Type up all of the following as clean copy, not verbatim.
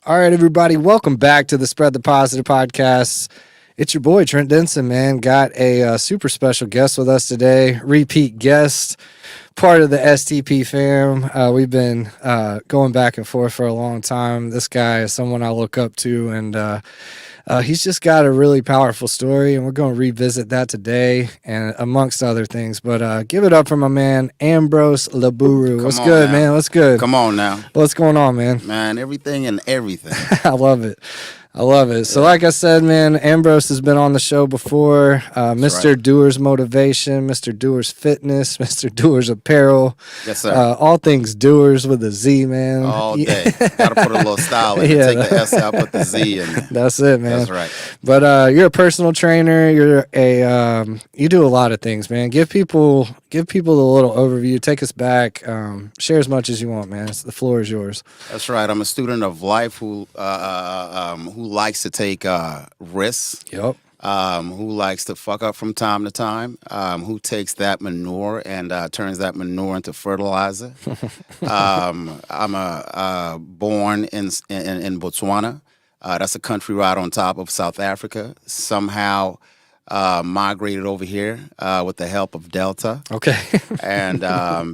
All right, everybody, welcome back to the Spread the Positive podcast. It's your boy, Trent Denson, man. Got a super special guest with us today, repeat guest, part of the STP fam. We've been going back and forth for a long time. This guy is someone I look up to, and he's just got a really powerful story, and we're going to revisit that today, and amongst other things. But give it up for my man, Ambrose Leburu. What's good, man? What's good? Come on now. What's going on, man? Man, everything and everything. I love it. I love it. So like I said, man, Ambrose has been on the show before. Mr. Right. DOERZ Motivation, Mr. DOERZ Fitness, Mr. DOERZ Apparel. Yes, sir. All things DOERZ with a Z, man. All day. Got to put a little style in it. Take the S out, put the Z in there. That's it, man. That's right. But you're a personal trainer. You're a you do a lot of things, man. Give people a little overview. Take us back. Share as much as you want, man. The floor is yours. That's right. I'm a student of life who likes to take risks. Yep. Who likes to fuck up from time to time, who takes that manure and turns that manure into fertilizer. I'm born in Botswana. That's a country right on top of South Africa. Somehow migrated over here with the help of Delta. Okay. And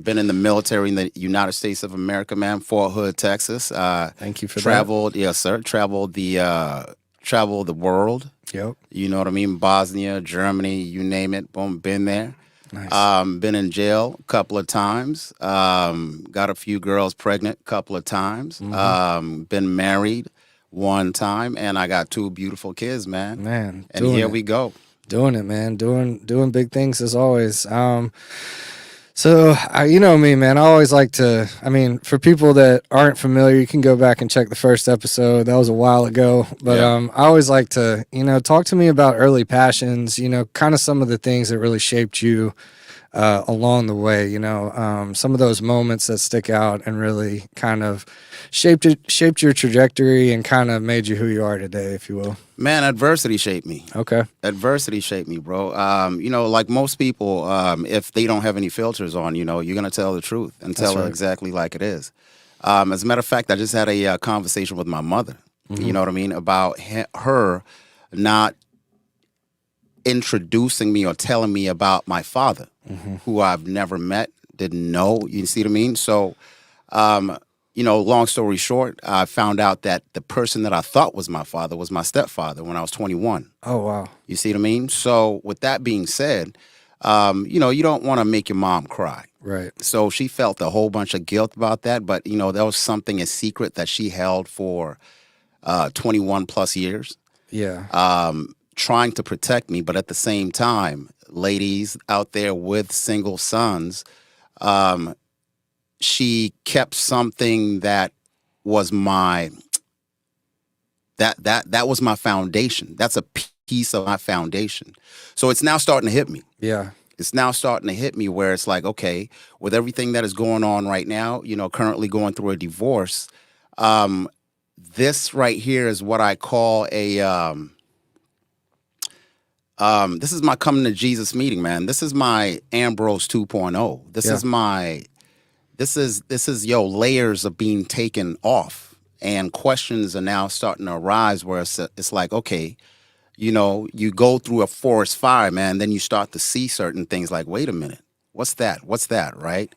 been in the military in the United States of America, man, Fort Hood, Texas. Thank you for that. Yes, sir. Traveled the world. Yep. You know what I mean? Bosnia, Germany, you name it. Boom, been there. Nice. Been in jail a couple of times. Got a few girls pregnant a couple of times. Been married one time, and I got 2 beautiful kids, man. Man, and here we go. Doing it, man. Doing big things as always. So, you know me, man. I always like to, for people that aren't familiar, you can go back and check the first episode. That was a while ago. But I always like to, talk to me about early passions, kind of some of the things that really shaped you along the way, some of those moments that stick out and really kind of shaped your trajectory and kind of made you who you are today, if you will. Man, adversity shaped me. Okay. Adversity shaped me, bro. Like most people, if they don't have any filters on, you're going to tell the truth and tell it exactly like it is. As a matter of fact, I just had a conversation with my mother, you know what I mean, about her not introducing me or telling me about my father, who I've never met, didn't know. You see what I mean? So, long story short, I found out that the person that I thought was my father was my stepfather when I was 21. Oh, wow. You see what I mean? So with that being said, you don't want to make your mom cry. Right. So she felt a whole bunch of guilt about that. But, that was something, a secret that she held for 21 plus years. Yeah. Trying to protect me. But at the same time, ladies out there with single sons, she kept something that was my that was my foundation. That's a piece of my foundation. So it's now starting to hit me. Yeah. It's now starting to hit me where it's like, okay, with everything that is going on right now, currently going through a divorce, this right here is what I call a this is my coming to Jesus meeting, man. This is my Ambrose 2.0. This is layers of being taken off, and questions are now starting to arise where it's like, okay, you go through a forest fire, man, then you start to see certain things like, wait a minute, what's that, right?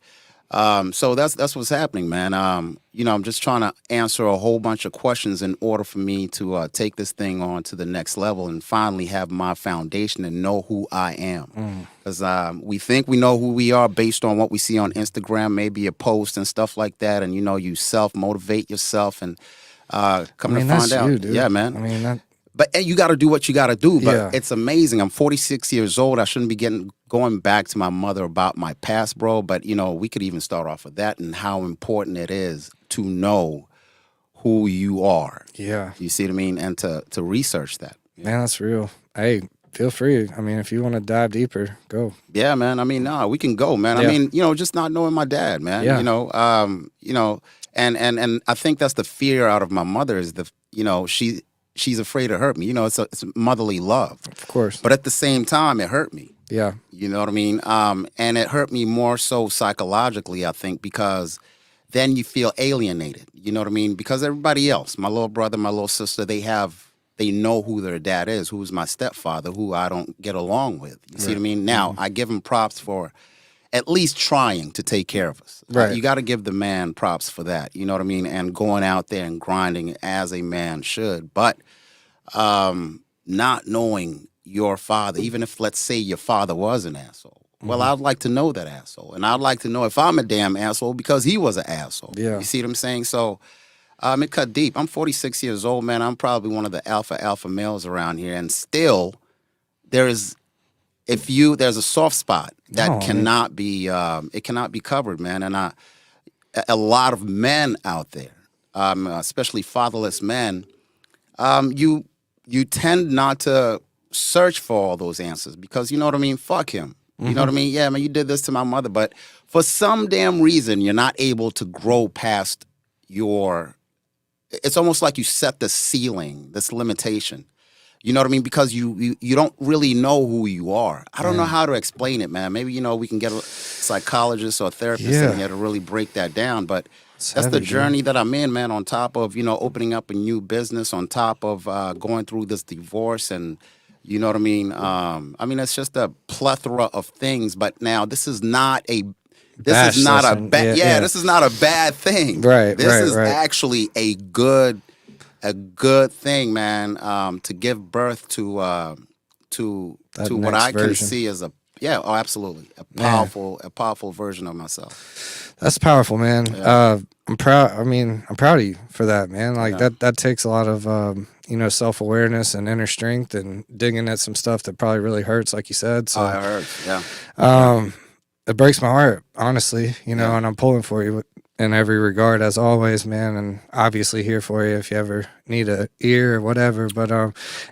So that's what's happening, man. I'm just trying to answer a whole bunch of questions in order for me to take this thing on to the next level and finally have my foundation and know who I am. Because we think we know who we are based on what we see on Instagram, maybe a post and stuff like that, and you self-motivate yourself and come to find out. You, dude. Yeah, man. But you got to do what you got to do. But it's amazing. I'm 46 years old. I shouldn't be going back to my mother about my past, bro. But, we could even start off with that and how important it is to know who you are. Yeah. You see what I mean? And to research that. Man, that's real. Hey, feel free. if you want to dive deeper, go. Yeah, man. We can go, man. Yeah. Just not knowing my dad, man. Yeah. And I think that's the fear out of my mother is she's afraid to hurt me. It's motherly love. Of course. But at the same time, it hurt me. Yeah. You know what I mean? And it hurt me more so psychologically, I think, because then you feel alienated. You know what I mean? Because everybody else, my little brother, my little sister, they know who their dad is, who's my stepfather, who I don't get along with. You see what I mean? Now, I give him props for at least trying to take care of us. Right. You got to give the man props for that. You know what I mean? And going out there and grinding as a man should. But not knowing your father, even if, let's say, your father was an asshole. Well, I'd like to know that asshole. And I'd like to know if I'm a damn asshole because he was an asshole. Yeah. You see what I'm saying? So it cut deep. I'm 46 years old, man. I'm probably one of the alpha males around here. And still, there's a soft spot that cannot be covered, man. And a lot of men out there, especially fatherless men, you tend not to search for all those answers because, you know what I mean? Fuck him. You know what I mean? Yeah, man, you did this to my mother. But for some damn reason, you're not able to grow past it's almost like you set the ceiling, this limitation. You know what I mean? Because you don't really know who you are. I don't know how to explain it, man. Maybe, we can get a psychologist or a therapist in here to really break that down. But that's the journey that I'm in, man, on top of, opening up a new business, on top of going through this divorce and, you know what I mean? It's just a plethora of things. But now this is not a bad thing. Right. This is actually a good thing, man. To give birth to what I can see as absolutely a powerful version of myself. That's powerful, man. Yeah. I'm proud. I'm proud of you for that, man. Like that takes a lot of self-awareness and inner strength and digging at some stuff that probably really hurts, like you said. So it hurts. Yeah. It breaks my heart, honestly, and I'm pulling for you in every regard, as always, man, and obviously here for you if you ever need a ear or whatever, but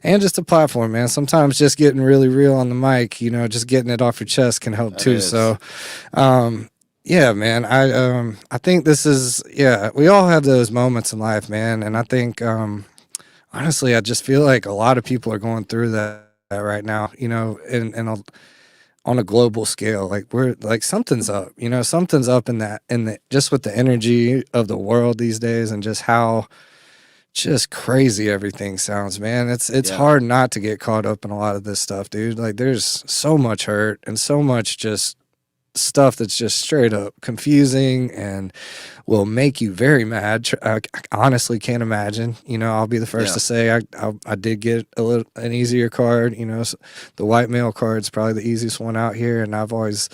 and just a platform, man. Sometimes just getting really real on the mic, just getting it off your chest can help too. So yeah, man, I think this is, we all have those moments in life, man, and I think honestly, I just feel like a lot of people are going through that right now, on a global scale. Like we're like something's up, something's up in the just with the energy of the world these days and just how just crazy everything sounds, man. It's hard not to get caught up in a lot of this stuff, dude. Like there's so much hurt and so much just stuff that's just straight up confusing and will make you very mad. I honestly can't imagine. I'll be the first to say I did get an easier card. The white male card's probably the easiest one out here, and I've always,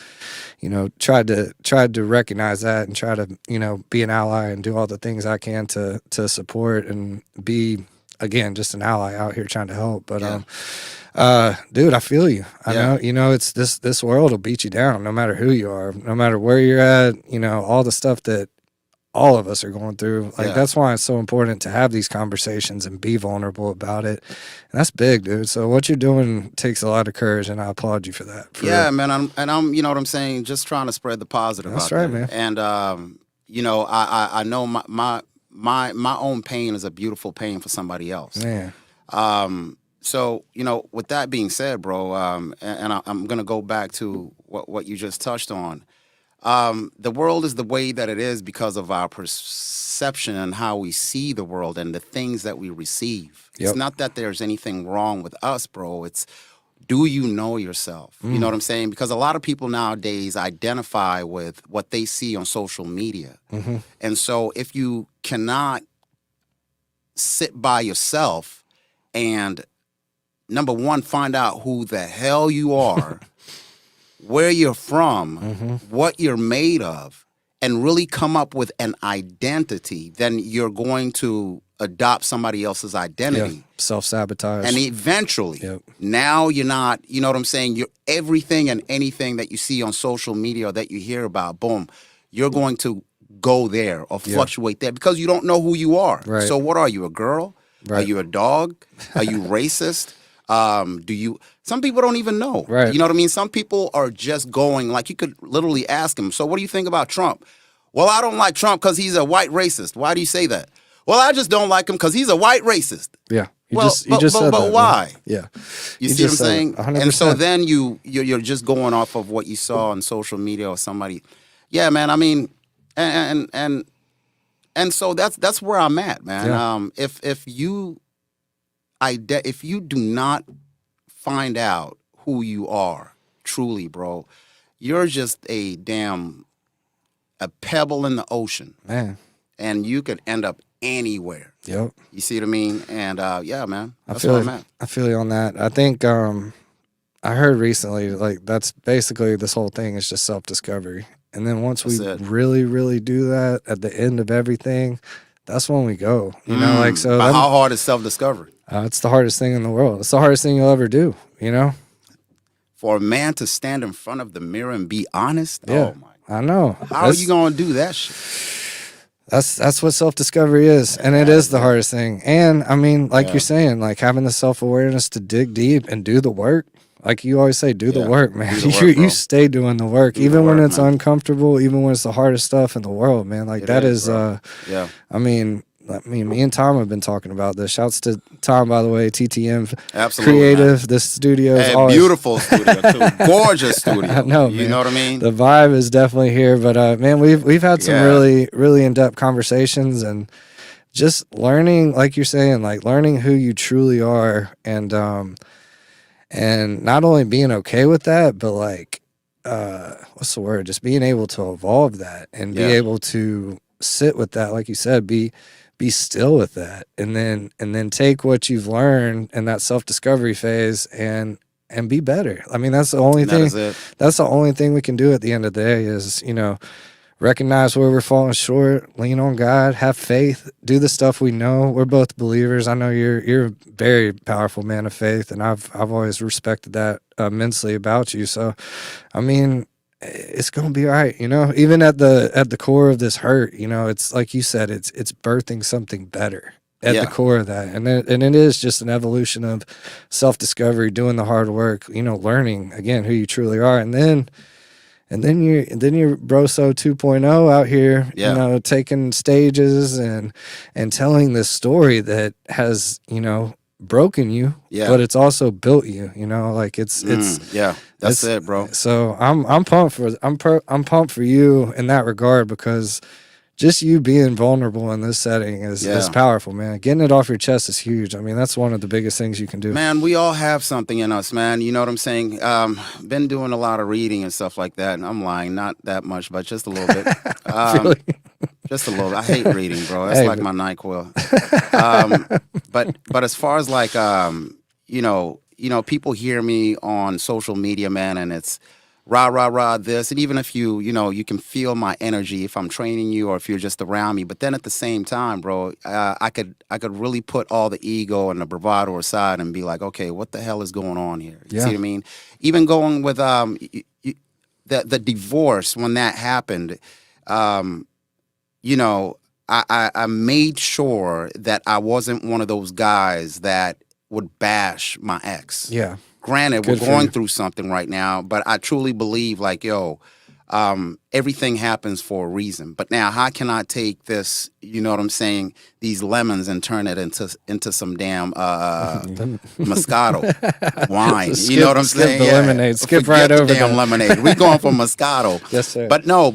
tried to recognize that and try to be an ally and do all the things I can to support and be, again, just an ally out here trying to help. But dude, I feel you. I know, it's this world will beat you down no matter who you are, no matter where you're at, all the stuff that all of us are going through. Like that's why it's so important to have these conversations and be vulnerable about it. And that's big, dude. So what you're doing takes a lot of courage, and I applaud you for that. Man, I'm you know what I'm saying, just trying to spread the positive. That's out right, there. man. And I know my own pain is a beautiful pain for somebody else. Man. So, with that being said, bro, and I'm going to go back to what you just touched on. The world is the way that it is because of our perception and how we see the world and the things that we receive. Yep. It's not that there's anything wrong with us, bro. It's, do you know yourself? You know what I'm saying? Because a lot of people nowadays identify with what they see on social media. Mm-hmm. And so if you cannot sit by yourself and, number one, find out who the hell you are, where you're from, what you're made of, and really come up with an identity, then you're going to adopt somebody else's identity. Yeah. Self-sabotage. And eventually, now you're not, you know what I'm saying? You're everything and anything that you see on social media or that you hear about, boom, you're going to go there or fluctuate there because you don't know who you are. Right. So what are you, a girl? Right. Are you a dog? Are you racist? Some people don't even know. Right. You know what I mean? Some people are just going, like you could literally ask them, so what do you think about Trump? Well, I don't like Trump because he's a white racist. Why do you say that? Well, I just don't like him because he's a white racist. Yeah. But why? Yeah. You see what I'm saying? 100%. And so then you're just going off of what you saw on social media or somebody. Yeah, man. I mean, and And so that's where I'm at, man. Yeah. If you do not find out who you are truly, bro, you're just a pebble in the ocean, Man. and you could end up anywhere. Yep. You see what I mean? And yeah, man, I that's where feel I'm at. I feel you on that. I think I heard recently, like, that's basically this whole thing is just self-discovery. And then once we That's it. really, really do that at the end of everything, that's when we go. You know, like, so But how hard is self-discovery? It's the hardest thing in the world. It's the hardest thing you'll ever do, you know? For a man to stand in front of the mirror and be honest? Yeah. Oh my. I know. How are you going to do that shit? That's what self-discovery is, and it is the hardest thing. And I mean, like you're saying, like having the self-awareness to dig deep and do the work. Like you always say, do the work, man. Do the work, You stay doing the work, Do even the when work, it's man. uncomfortable, even when it's the hardest stuff in the world, man. Like that is yeah. I mean, me and Tom have been talking about this. Shouts to Tom, by the way, TTM Absolutely, Creative. man. This studio is Hey, always beautiful studio too, gorgeous studio. I know, You man. know what I mean? The vibe is definitely here, but man, we've had some Yeah. really, really in-depth conversations and just learning, like you're saying, like learning who you truly are, and not only being okay with that, but like what's the word? Just being able to evolve that and be Yeah. able to sit with that, like you said, be still with that, and then take what you've learned in that self-discovery phase and be better. I mean, that's the only thing. That is it. That's the only thing we can do at the end of the day is, you know, recognize where we're falling short, lean on God, have faith, do the stuff we know. We're both believers. I know you're a very powerful man of faith, and I've always respected that immensely about you. So, I mean, it's gonna be all right, you know. Even at the core of this hurt, you know, it's like you said, it's birthing something better at the core of that, and it is just an evolution of self-discovery, doing the hard work, you know, learning again who you truly are, and then you're Broso 2.0 out here, you know, taking stages and telling this story that has, you know, broken you, but it's also built you, you know, like it's that's it, bro. So I'm pumped for you in that regard, because just you being vulnerable in this setting is powerful, man. Getting it off your chest is huge. I mean, that's one of the biggest things you can do. Man, we all have something in us, man. You know what I'm saying? Been doing a lot of reading and stuff like that, and I'm lying, not that much, but just a little bit. Really? Just a little. I hate reading, bro. That's like my NyQuil. But as far as like you know, people hear me on social media, man, and it's rah, rah, rah, this. And even if you can feel my energy if I'm training you or if you're just around me. But then at the same time, bro, I could really put all the ego and the bravado aside and be like, okay, what the hell is going on here? You see what I mean? Even going with the divorce, when that happened, you know, I made sure that I wasn't one of those guys that would bash my ex. Yeah. Granted, Good we're for going you. through something right now, but I truly believe, like, everything happens for a reason. But now, how can I take this, you know what I'm saying, these lemons and turn it into some damn Moscato wine? So You know what I'm skip saying? the lemonade. Skip Forget right the over damn that. lemonade. We're going for Moscato. Yes, sir. But no,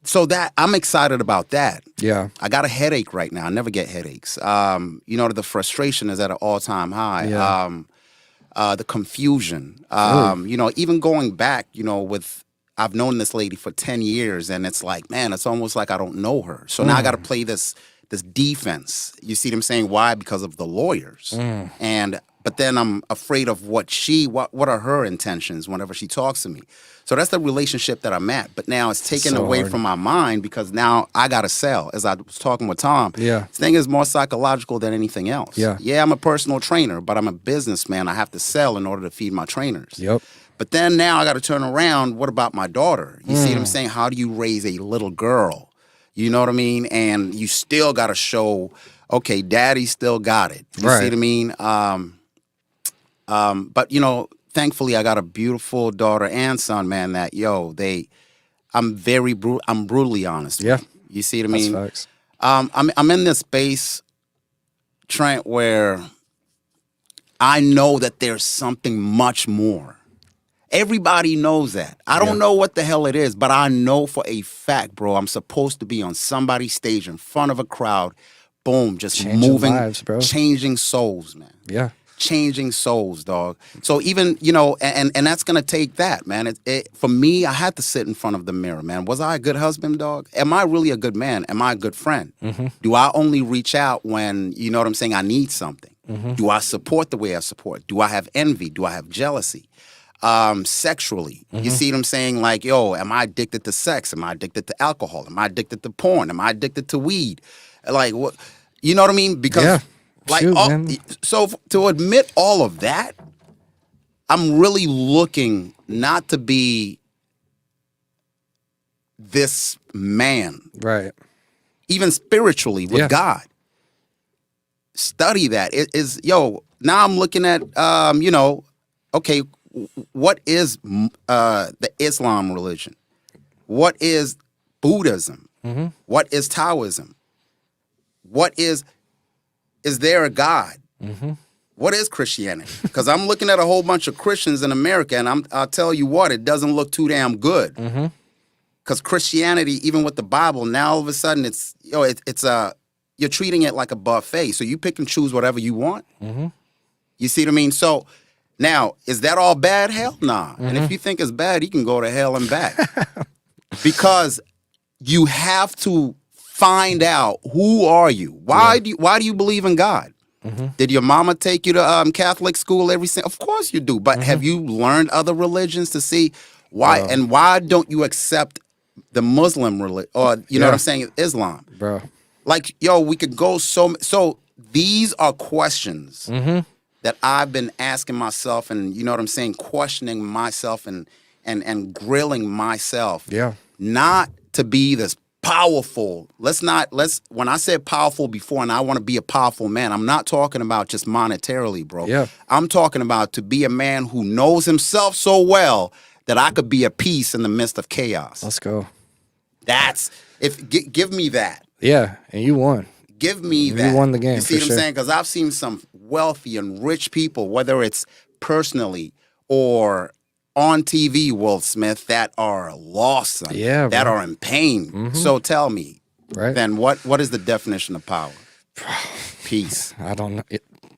so that I'm excited about that. Yeah. I got a headache right now. I never get headaches. You know, the frustration is at an all-time high. Yeah. The confusion, you know, even going back, you know, I've known this lady for 10 years, and it's like, man, it's almost like I don't know her. So now I got to play this defense. You see what I'm saying? Why? Because of the lawyers. But then I'm afraid of what are her intentions whenever she talks to me. So that's the relationship that I'm at. But now it's taken So away hard. from my mind, because now I got to sell. As I was talking with Tom, Yeah. this thing is more psychological than anything else. Yeah. I'm a personal trainer, but I'm a businessman. I have to sell in order to feed my trainers. Yep. But then now I got to turn around. What about my daughter? You see what I'm saying? How do you raise a little girl? You know what I mean? And you still got to show, okay, daddy still got it. You see what I mean? But, you know, thankfully I got a beautiful daughter and son, man, that, I'm brutally honest. Yeah. With you. You see what I That's mean? facts. I'm in this space, Trent, where I know that there's something much more. Everybody knows that. I don't know what the hell it is, but I know for a fact, bro, I'm supposed to be on somebody's stage in front of a crowd. Boom, just Changing moving, lives, bro. changing souls, man. Yeah. Changing souls, dog. So even, you know, and that's going to take that, man. For me, I had to sit in front of the mirror, man. Was I a good husband, dog? Am I really a good man? Am I a good friend? Mm-hmm. Do I only reach out when, you know what I'm saying, I need something? Mm-hmm. Do I support the way I support? Do I have envy? Do I have jealousy? Sexually, you see what I'm saying? Like, yo, am I addicted to sex? Am I addicted to alcohol? Am I addicted to porn? Am I addicted to weed? Like, what? You know what I mean? Because, like, so to admit all of that, I'm really looking not to be this man, right? Even spiritually with God. Study that. It is, yo. Now I'm looking at, you know, okay. What is the Islam religion? What is Buddhism? Mm-hmm. What is Taoism? What is there a God? Mm-hmm. What is Christianity? Because I'm looking at a whole bunch of Christians in America, and I'll tell you what, it doesn't look too damn good. Because Christianity, even with the Bible, now all of a sudden it's you're treating it like a buffet. So you pick and choose whatever you want. You see what I mean? So now, is that all bad? Hell nah. And if you think it's bad, you can go to hell and back. Because you have to find out, who are you? Why do you believe in God? Did your mama take you to Catholic school every single? Of course you do. But have you learned other religions to see why? And why don't you accept the Muslim religion, or you know what I'm saying, Islam? Bro. Like, yo, we could go so these are questions that I've been asking myself, and you know what I'm saying, questioning myself and grilling myself. Yeah. Not to be this powerful. When I said powerful before, and I want to be a powerful man, I'm not talking about just monetarily, bro. Yeah. I'm talking about to be a man who knows himself so well that I could be a peace in the midst of chaos. Let's go. Give me that. Yeah, and you won. Give me that. You won the game. You see what I'm saying? Because I've seen some wealthy and rich people, whether it's personally or on TV, Will Smith, that are lost, that are in pain. So tell me, then what is the definition of power? Peace. I don't know.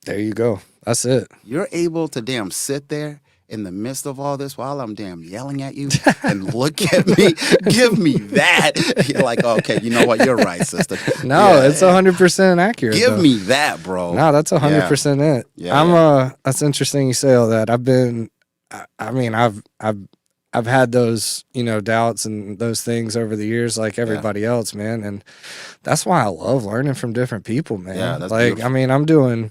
There you go. That's it. You're able to damn sit there in the midst of all this while I'm damn yelling at you and look at me. Give me that. You're like, okay, you know what? You're right, sister. No, it's 100% accurate. Give me that, bro. No, that's 100% it. Yeah. That's interesting you say all that. I've had those, you know, doubts and those things over the years, like everybody else, man. And that's why I love learning from different people, man. Yeah, that's like, beautiful. I mean,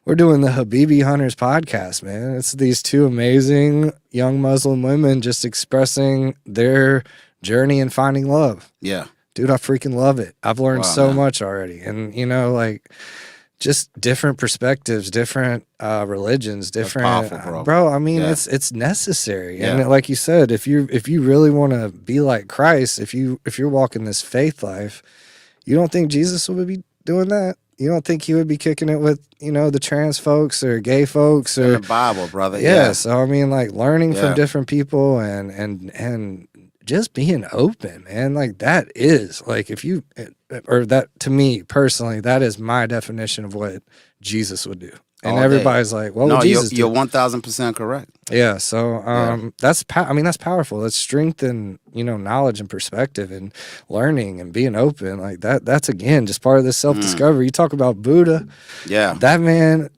we're doing the Habibi Hunters podcast, man. It's these two amazing young Muslim women just expressing their journey in finding love. Yeah. Dude, I freaking love it. I've learned so man. much already. And, you know, like, just different perspectives, different religions, different. That's powerful, bro. I mean, it's necessary. Yeah. And like you said, if you really want to be like Christ, if you're walking this faith life, you don't think Jesus would be doing that? You don't think he would be kicking it with, you know, the trans folks or gay folks or in the Bible, brother? Yeah. So I mean, like, learning from different people and just being open, man. Like, that is like, that to me personally, that is my definition of what Jesus would do. And everybody's like, "What would Jesus do?" You're 1,000% correct. Yeah. So that's powerful. That's strength and, you know, knowledge and perspective and learning and being open. Like that's again just part of this self-discovery. You talk about Buddha. Yeah. That man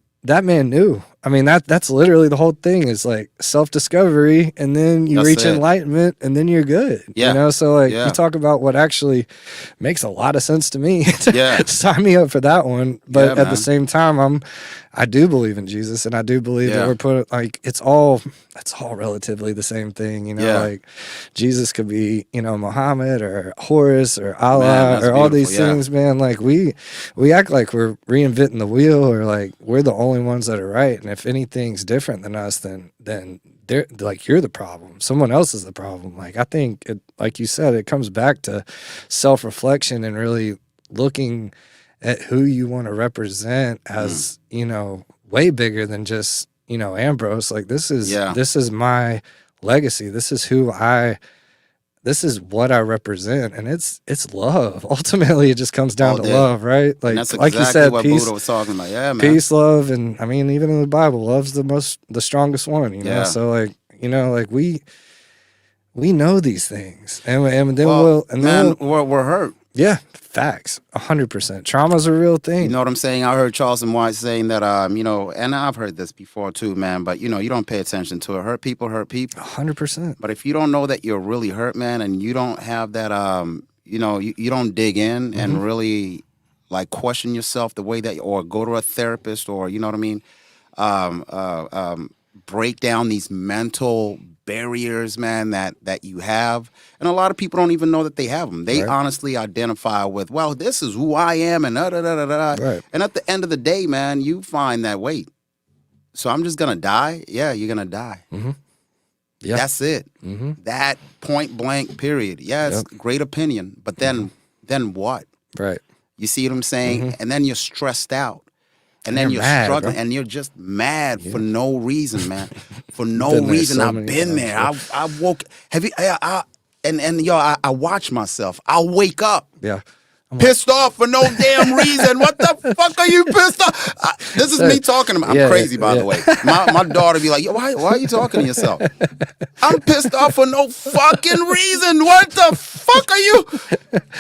knew. I mean, that's literally the whole thing is like self-discovery, and then you reach enlightenment, and then you're good. Yeah. You know, so like you talk about what actually makes a lot of sense to me. Sign me up for that one. But at the same time, I do believe in Jesus, and I do believe that we're put like it's all relatively the same thing. You know, like Jesus could be, you know, Muhammad or Horus or Allah or all these things, man. Like we act like we're reinventing the wheel, or like we're the only ones that are right. And if anything's different than us, then they're like, you're the problem. Someone else is the problem. Like, I think like you said, it comes back to self-reflection and really looking at who you want to represent as, you know, way bigger than just, you know, Ambrose. Like, this is my legacy. This is this is what I represent, and it's love. Ultimately, it just comes down to love, right? And that's like exactly you said, what peace, Buddha was talking about. Yeah, man. peace, love, and I mean, even in the Bible, love's the strongest one. You know, so like, you know, like we know these things, and then we're hurt. Yeah, facts, 100%. Trauma's a real thing. You know what I'm saying? I heard Charleston White saying that, you know, and I've heard this before too, man. But you know, you don't pay attention to it. Hurt people. 100%. But if you don't know that you're really hurt, man, and you don't have that, you know, you don't dig in and really like question yourself the way that, or go to a therapist, or you know what I mean, break down these mental barriers, man, that you have. And a lot of people don't even know that they have them. They honestly identify with, well, this is who I am, and da-da-da-da-da. Right. And at the end of the day, man, you find that, wait, so I'm just going to die? Yeah, you're going to die. Yeah. That's it. That point blank period. Yeah, it's great opinion, but then what? Right. You see what I'm saying? And then you're stressed out. And then you're mad, struggling, and you're just mad for no reason, man. For no reason. I've been there. I woke. Have you? I watch myself. I'll wake up. Yeah. Pissed off for no damn reason. What the fuck are you pissed off? This is me talking to. I'm crazy, by the way. My daughter be like, yo, why are you talking to yourself? I'm pissed off for no fucking reason. What the fuck are you?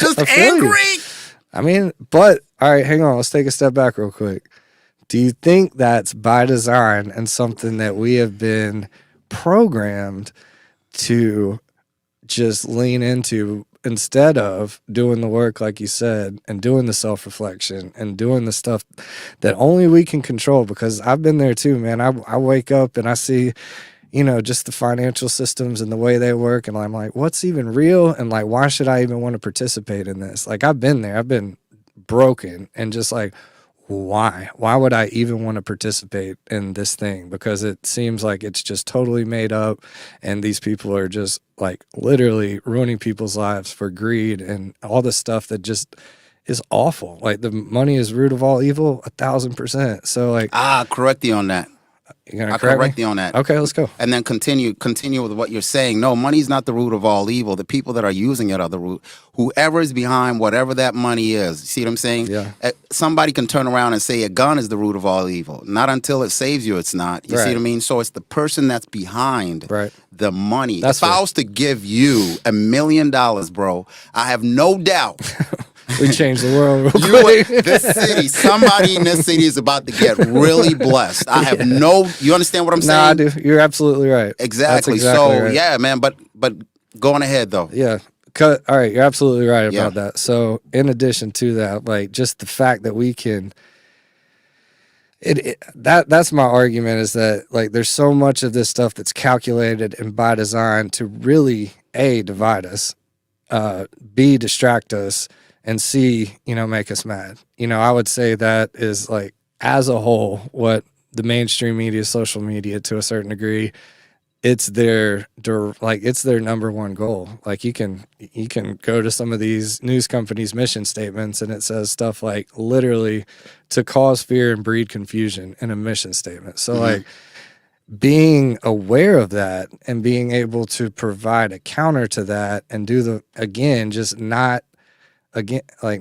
Just angry? I mean, but all right, hang on. Let's take a step back real quick. Do you think that's by design and something that we have been programmed to just lean into instead of doing the work, like you said, and doing the self-reflection and doing the stuff that only we can control? Because I've been there too, man. I wake up and I see, you know, just the financial systems and the way they work, and I'm like, what's even real? And like, why should I even want to participate in this? Like, I've been there. I've been broken and just like, why would I even want to participate in this thing? Because it seems like it's just totally made up, and these people are just like literally ruining people's lives for greed and all this stuff that just is awful. Like, the money is root of all evil, 1,000%. So like, correct you on that. You're gonna I correct you on that. Okay, let's go. And then continue with what you're saying. No, money's not the root of all evil. The people that are using it are the root. Whoever is behind whatever that money is. See what I'm saying? Yeah. Somebody can turn around and say a gun is the root of all evil. Not until it saves you, it's not. You see what I mean? So it's the person that's behind the money. If I was to give you $1 million, bro, I have no doubt. We changed the world real quick. This city, somebody in this city is about to get really blessed. I have you understand what I'm saying? Nah, I do. You're absolutely right. Exactly. So, yeah, man, but going ahead, though. Yeah. All right, you're absolutely right about that. So, in addition to that, like, just the fact that we can... That's my argument, is that, like, there's so much of this stuff that's calculated and by design to really, A, divide us, B, distract us, and C, you know, make us mad. You know, I would say that is, like, as a whole, what the mainstream media, social media, to a certain degree, it's their number one goal. Like, you can go to some of these news companies' mission statements, and it says stuff like, literally, to cause fear and breed confusion in a mission statement. So like, being aware of that and being able to provide a counter to that and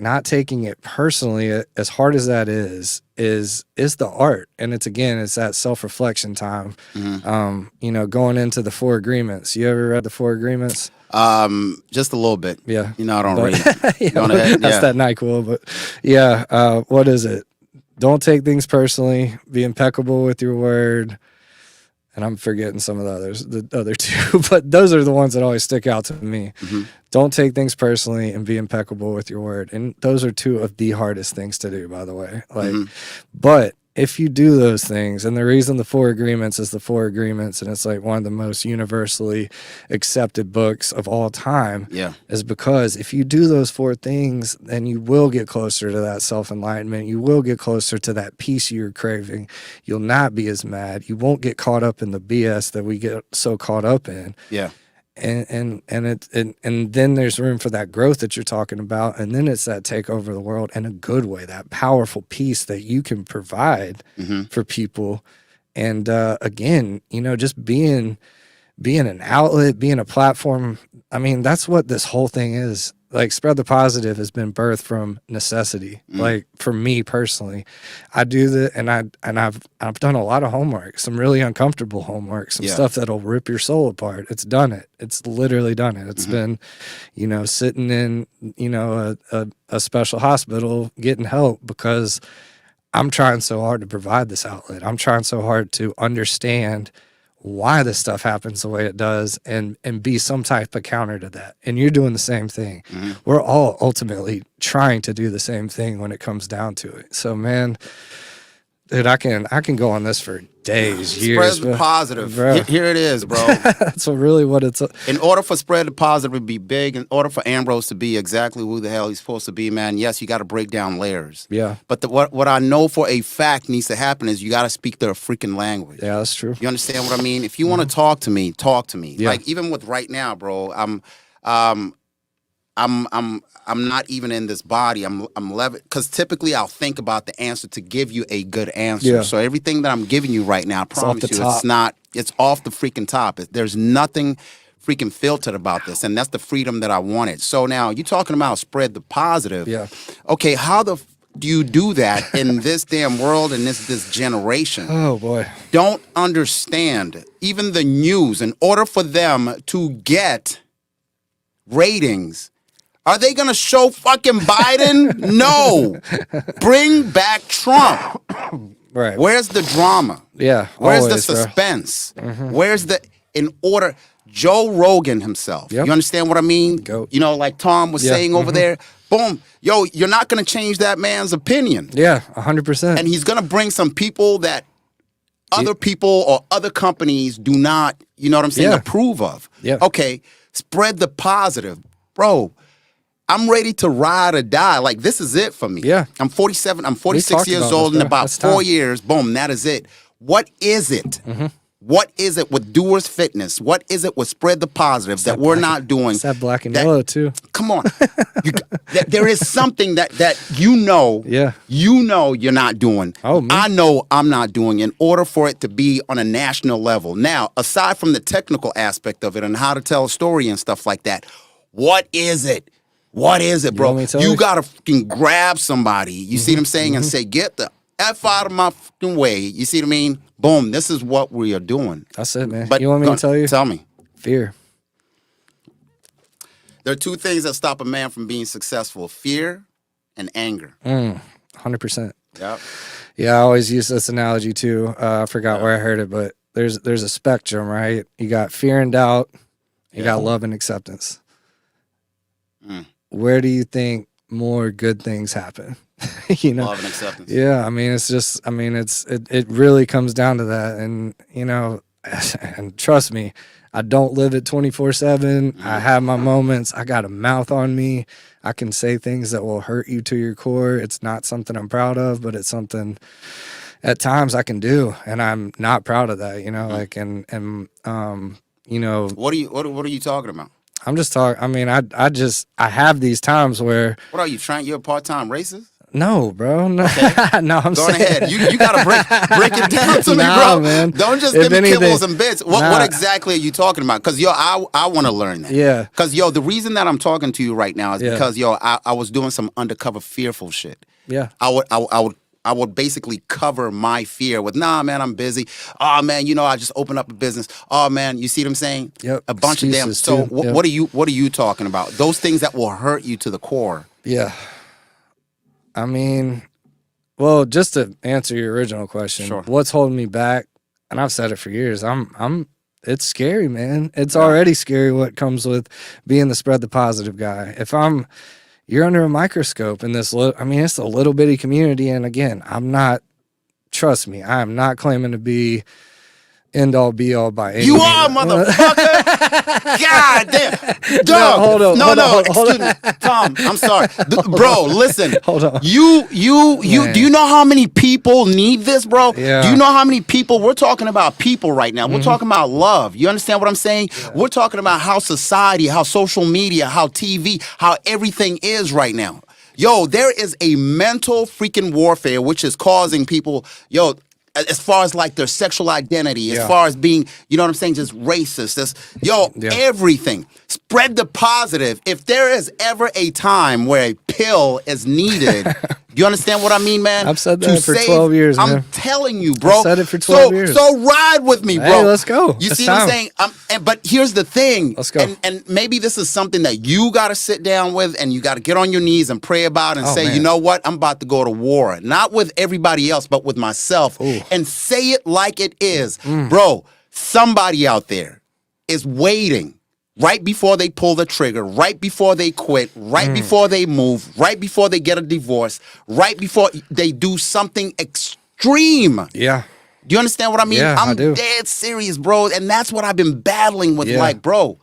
not taking it personally, as hard as that is the art. And it's that self-reflection time. You know, going into the 4 agreements. You ever read the 4 agreements? Just a little bit. Yeah. You know, I don't read it. That's that NyQuil, but yeah. What is it? Don't take things personally. Be impeccable with your word. And I'm forgetting some of the other 2, but those are the ones that always stick out to me. Don't take things personally and be impeccable with your word. And those are 2 of the hardest things to do, by the way. Like, but if you do those things, and the reason the 4 agreements is the 4 agreements, and it's like one of the most universally accepted books of all time, is because if you do those 4 things, then you will get closer to that self-enlightenment. You will get closer to that peace you're craving. You'll not be as mad. You won't get caught up in the BS that we get so caught up in. Yeah. And then there's room for that growth that you're talking about, and then it's that take over the world in a good way, that powerful peace that you can provide for people. And again, you know, just being being an outlet, being a platform. I mean, that's what this whole thing is. Like, Spread the Positive has been birthed from necessity. Like, for me personally, I do that, and I've done a lot of homework, some really uncomfortable homework, some stuff that'll rip your soul apart. It's done it. It's literally done it. It's been, you know, sitting in, you know, a special hospital getting help because I'm trying so hard to provide this outlet. I'm trying so hard to understand why this stuff happens the way it does and be some type of counter to that. And you're doing the same thing. We're all ultimately trying to do the same thing when it comes down to it. So, man, dude, I can go on this for days, years. Spread the positive. Bro. Here it is, bro. That's really what it's. In order for Spread the Positive to be big, in order for Ambrose to be exactly who the hell he's supposed to be, man, yes, you got to break down layers. Yeah. But what I know for a fact needs to happen is you got to speak their freaking language. Yeah, that's true. You understand what I mean? If you want to talk to me, talk to me. Yeah. Like, even with right now, bro, I'm not even in this body. I'm because typically I'll think about the answer to give you a good answer. Yeah. So everything that I'm giving you right now, I promise you, top. it's off the freaking top. There's nothing freaking filtered about this, and that's the freedom that I wanted. So now you're talking about Spread the Positive. Yeah. Okay, how do you do that in this damn world and this generation? Oh boy. Don't understand. Even the news, in order for them to get ratings, are they going to show fucking Biden? No. Bring back Trump. Right. Where's the drama? Yeah. Where's always, the suspense? Where's the, Joe Rogan himself. Yep. You understand what I mean? Goat. You know, like Tom was saying over there, boom, yo, you're not going to change that man's opinion. Yeah, 100%. And he's going to bring some people that other people or other companies do not, you know what I'm saying, approve of. Yeah. Okay, Spread the Positive. Bro, I'm ready to ride or die. Like, this is it for me. Yeah. I'm 47. I'm 46 years old. In about 4 years, boom, that is it. What is it? What is it with DOERZ Fitness? What is it with Spread the Positive that we're not doing? It's that black and yellow too. Come on. There is something that you know you're not doing. Oh, man. I know I'm not doing in order for it to be on a national level. Now, aside from the technical aspect of it and how to tell a story and stuff like that, what is it? What is it, bro? You gotta fucking grab somebody. You see what I'm saying? And say, get the F out of my fucking way. You see what I mean? Boom. This is what we are doing. That's it, man. But you want me to tell you? Tell me. Fear. There are two things that stop a man from being successful: fear and anger. 100%. Yep. Yeah, I always use this analogy too. I forgot where I heard it, but there's a spectrum, right? You got fear and doubt. You got love and acceptance. Where do you think more good things happen? You know, love and acceptance. Yeah, I mean, it really comes down to that, and you know, and trust me, I don't live it 24/7. I have my moments. I got a mouth on me. I can say things that will hurt you to your core. It's not something I'm proud of, but it's something at times I can do, and I'm not proud of that. You know, like and you know, what are you talking about? I'm just talking. I mean, I have these times where. What are you trying? You're a part-time racist? No, bro. No, okay. No, I'm Go saying. ahead. You gotta break it down to me, bro. Man. Don't just give me kibbles and bits. What exactly are you talking about? Because I want to learn that. Yeah. Because the reason that I'm talking to you right now is because I was doing some undercover fearful shit. Yeah. I would basically cover my fear with, nah, man, I'm busy. Oh, man, I just opened up a business. Oh, man, you see what I'm saying? Yep. A bunch of damn. So what are you talking about? Those things that will hurt you to the core. Yeah. I mean, well, just to answer your original question, what's holding me back? And I've said it for years. It's scary, man. It's already scary what comes with being the Spread the Positive guy. You're under a microscope in this, it's a little bitty community. And again, trust me, I am not claiming to be end all be all by any You are, motherfucker! God damn! Dog! No, excuse me. Tom, I'm sorry. Bro, listen. Hold on. You, do you know how many people need this, bro? Yeah. Do you know how many people, we're talking about people right now. We're talking about love. You understand what I'm saying? Yeah. We're talking about how society, how social media, how TV, how everything is right now. Yo, there is a mental freaking warfare which is causing people, as far as like their sexual identity, as Yeah. far as being, you know what I'm saying, just racist. Everything. Spread the positive. If there is ever a time where a pill is needed, you understand what I mean, man? I've said that for 12 years, man. I'm telling you, bro. I've said it for 12 years. So ride with me, bro. Hey, let's go. You It's see what I'm time. saying? But here's the thing. Let's go. And maybe this is something that you got to sit down with and you got to get on your knees and pray about and say, man. you know what? I'm about to go to war. Not with everybody else, but with myself. Ooh. And say it like it is. Bro, somebody out there is waiting right before they pull the trigger, right before they quit, right before they move, right before they get a divorce, right before they do something extreme. Yeah. Do you understand what I mean? Yeah, I I'm do. dead serious, bro. And that's what I've been battling with. Yeah. Like, bro,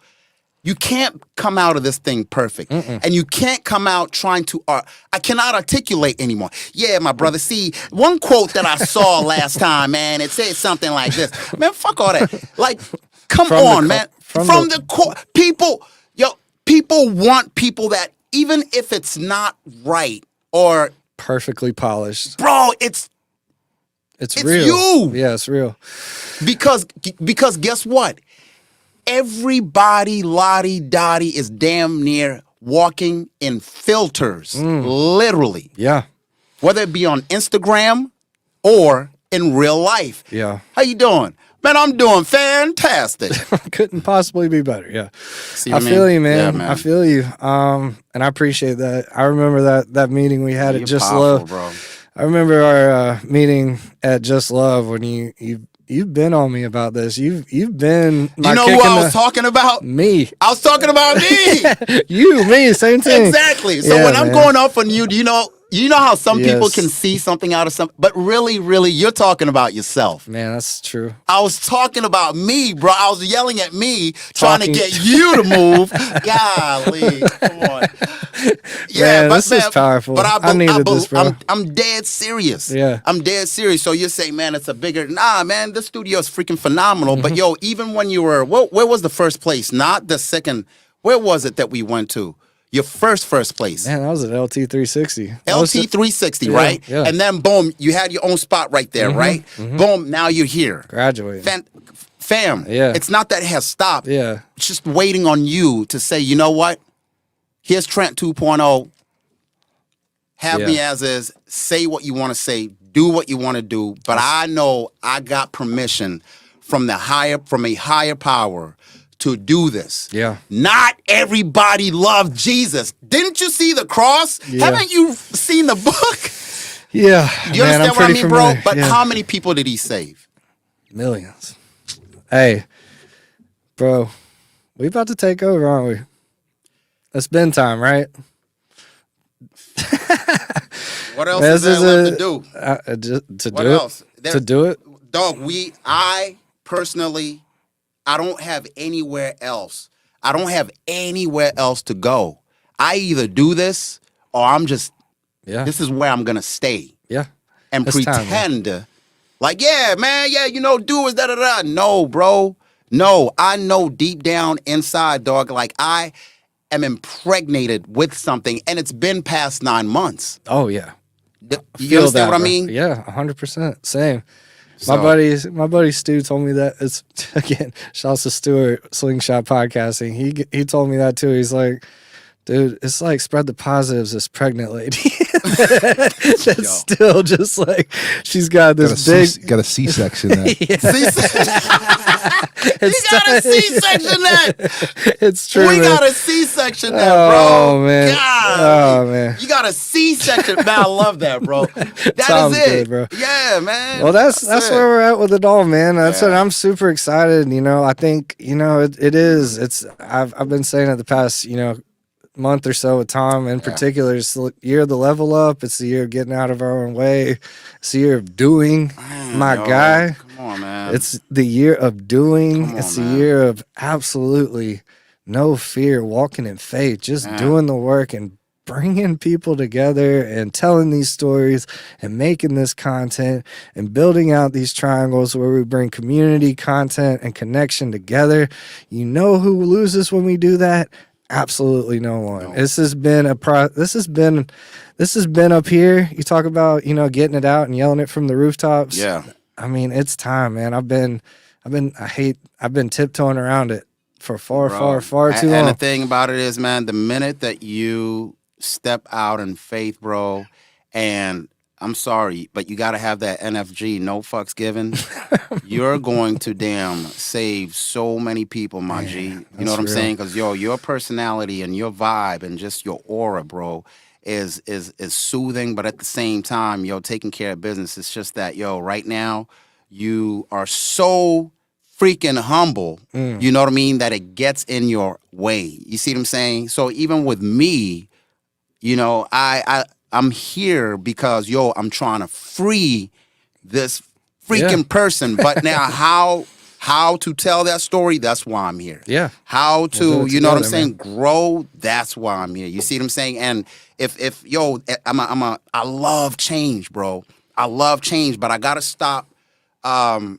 you can't come out of this thing perfect. And you can't come out trying to, I cannot articulate anymore. Yeah, my brother. See, one quote that I saw last time, man, it said something like this. Man, fuck all that. Like, come on, man. From the core, people want people that, even if it's not right or Perfectly polished. bro, it's real. you. Yeah, it's real. because guess what? Everybody lottie dottie is damn near walking in filters, literally, Yeah. whether it be on Instagram or in real life. Yeah. How you doing? Man, I'm doing fantastic. Couldn't possibly be better. Yeah. See I what feel you, man. Yeah, man. I feel you. And I appreciate that. I remember that meeting we had at You're Just powerful, Love. bro. I remember our meeting at Just Love when you've been on me about this. You've been my You know kick who in I was the- talking about? Me. I was talking about me. Me, same thing. Exactly. So Yeah, when I'm man. going off on you, do you know how some people Yes. can see something out of some, but really, really, you're talking about yourself. Man, that's true. I was talking about me, bro. I was yelling at me, trying to Talking- get you to move. Golly, come on. Man, this is powerful. But I needed this, bro. I'm dead serious. Yeah. I'm dead serious. So you say, man, it's a bigger. Nah, man, this studio is freaking phenomenal. Mm-hmm. But yo, even when you were, where was the first place? Not the second. Where was it that we went to? Your first place. Man, that was at LT 360. LT 360, Yeah, right? yeah. And then boom, you had your own spot right there, right? Boom, now you're here. Graduating. Fam, Yeah. it's not that it has stopped. Yeah. It's just waiting on you to say, you know what? Here's Trent 2.0. Have me as is. Say what you want to say. Do what you want to do. But I know I got permission from a higher power to do this. Yeah. Not everybody loved Jesus. Didn't you see the cross? Yeah. Haven't you seen the book? Yeah. Do you man, understand I'm what I pretty mean, bro? familiar. But Yeah. how many people did he save? Millions. Hey, bro, we about to take over, aren't we? It's been time, right? What else is there left to do? To What do else? it? To do it? Dog, I personally, I don't have anywhere else. I don't have anywhere else to go. I either do this or I'm just, Yeah. this is where I'm going to stay Yeah. and It's time, pretend like, yeah, man, yeah, do is da-da-da. No, bro. No, I know deep down inside, dog, like I am impregnated with something and it's been past 9 months. Oh, yeah. You Feel understand that, what I bro. mean? Yeah, 100%. Same. So- My buddy Stu told me that. It's again, shouts to Stuart, Slingshot Podcasting. He told me that too. He's like, dude, it's like spread the positives. This pregnant lady that's still just like she's got this Got a C-section. You got a C-section that. It's true. We man. got a C-section that, Oh, bro. man. God. Oh, man. You got a C-section. Man, I love that, bro. That Sounds is it. good, bro. Yeah, man. Well, that's it. where we're at with it all, man. That's Yeah. what I'm super excited. I think it is. It's I've been saying it the past month or so with Tom in particular. It's the year of the level up. It's the year of getting out of our own way. It's the year of doing, my Yo, guy. Come on, man. It's the year of doing. Come on, it's the man. year of absolutely no fear, walking in faith, just doing the work and bringing people together and telling these stories and making this content and building out these triangles where we bring community, content, and connection together. You know who loses when we do that? Absolutely no one. No. This has been this has been up here. You talk about, getting it out and yelling it from the rooftops. Yeah. I mean, it's time, man. I've been tiptoeing around it for far too long. And the thing about it is, man, the minute that you step out in faith, bro, and I'm sorry, but you got to have that NFG, no fucks given. You're going to damn save so many people, my G. You know what I'm saying? Because your personality and your vibe and just your aura, bro, is soothing, but at the same time, taking care of business. It's just that, right now, you are so freaking humble. You know what I mean? That it gets in your way. You see what I'm saying? So even with me, I'm here because I'm trying to free this freaking person. But now how to tell that story, that's why I'm here. Yeah. How to, you know what I'm saying, grow, that's why I'm here. You see what I'm saying? And if I love change, bro. I love change, but I gotta stop. I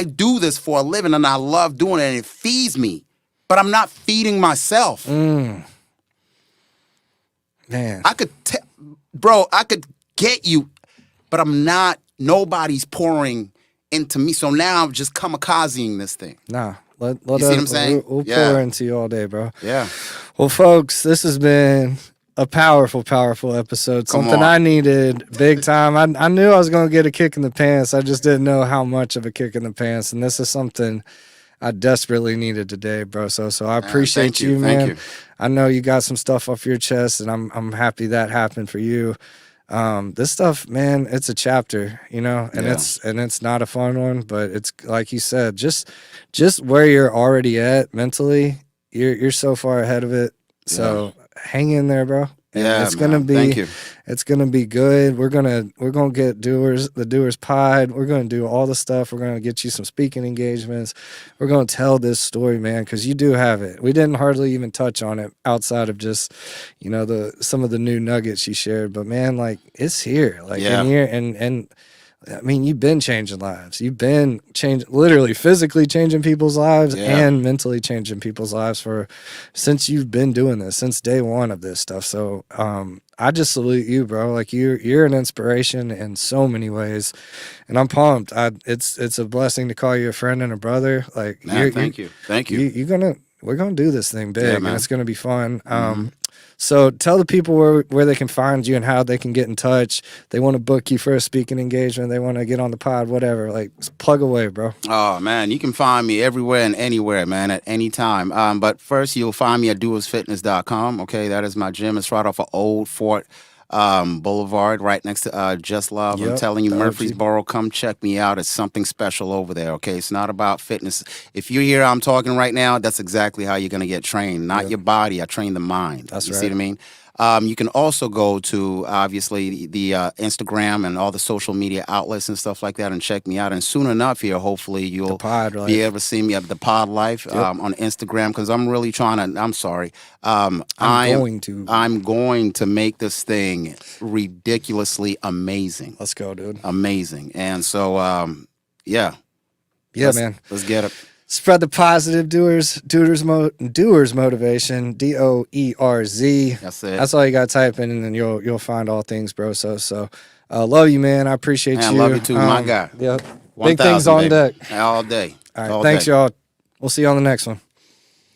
do this for a living and I love doing it and it feeds me. But I'm not feeding myself. Man, I could get you, but I'm not. Nobody's pouring into me. So now I'm just kamikazing this thing. Nah, you see what I'm saying? We'll pour into you all day, bro. Yeah. Well, folks, this has been a powerful episode. Something I needed big time. I knew I was going to get a kick in the pants. I just didn't know how much of a kick in the pants. And this is something I desperately needed today, bro. So I appreciate you, man. Thank you. I know you got some stuff off your chest, and I'm happy that happened for you. This stuff, man, it's a chapter, and it's not a fun one, but it's like you said, just where you're already at mentally, you're so far ahead of it. So hang in there, bro. And it's gonna be, thank you. It's gonna be good. We're gonna get the DOERZ Pod. We're gonna do all the stuff. We're gonna get you some speaking engagements. We're gonna tell this story, man, because you do have it. We didn't hardly even touch on it outside of just, some of the new nuggets you shared. But man, like it's here, in here, and I mean, you've been changing lives. You've been literally physically changing people's lives and mentally changing people's lives since you've been doing this, since day one of this stuff. So I just salute you, bro. Like you're an inspiration in so many ways, and I'm pumped. It's a blessing to call you a friend and a brother. Like, man, thank you. We're gonna do this thing big, and it's gonna be fun. So tell the people where they can find you and how they can get in touch. They want to book you for a speaking engagement. They want to get on the pod, whatever. Like, plug away, bro. Oh, man, you can find me everywhere and anywhere, man, at any time. But first, you'll find me at DOERZFitness.com. Okay, that is my gym. It's right off of Old Fort Boulevard, right next to Just Love. Yep, I'm telling you, Murfreesboro, come check me out. It's something special over there, okay? It's not about fitness. If you're here, I'm talking right now, that's exactly how you're going to get trained. Not your body. I train the mind. That's you right. See what I mean? You can also go to, obviously, the Instagram and all the social media outlets and stuff like that and check me out. And soon enough here, hopefully, you'll be able to see me at the Pod Life on Instagram, because I'm really trying to, I'm sorry. I'm going to make this thing ridiculously amazing. Let's go, dude. Amazing. And so, man. Let's get it. Spread the positive DOERZ motivation, DOERZ. That's it. That's all you got to type in, and then you'll find all things, bro. So love you, man. I appreciate you. I love you too, my guy. Yeah. Big things on deck. All day. All right. Thanks, y'all. We'll see you on the next one.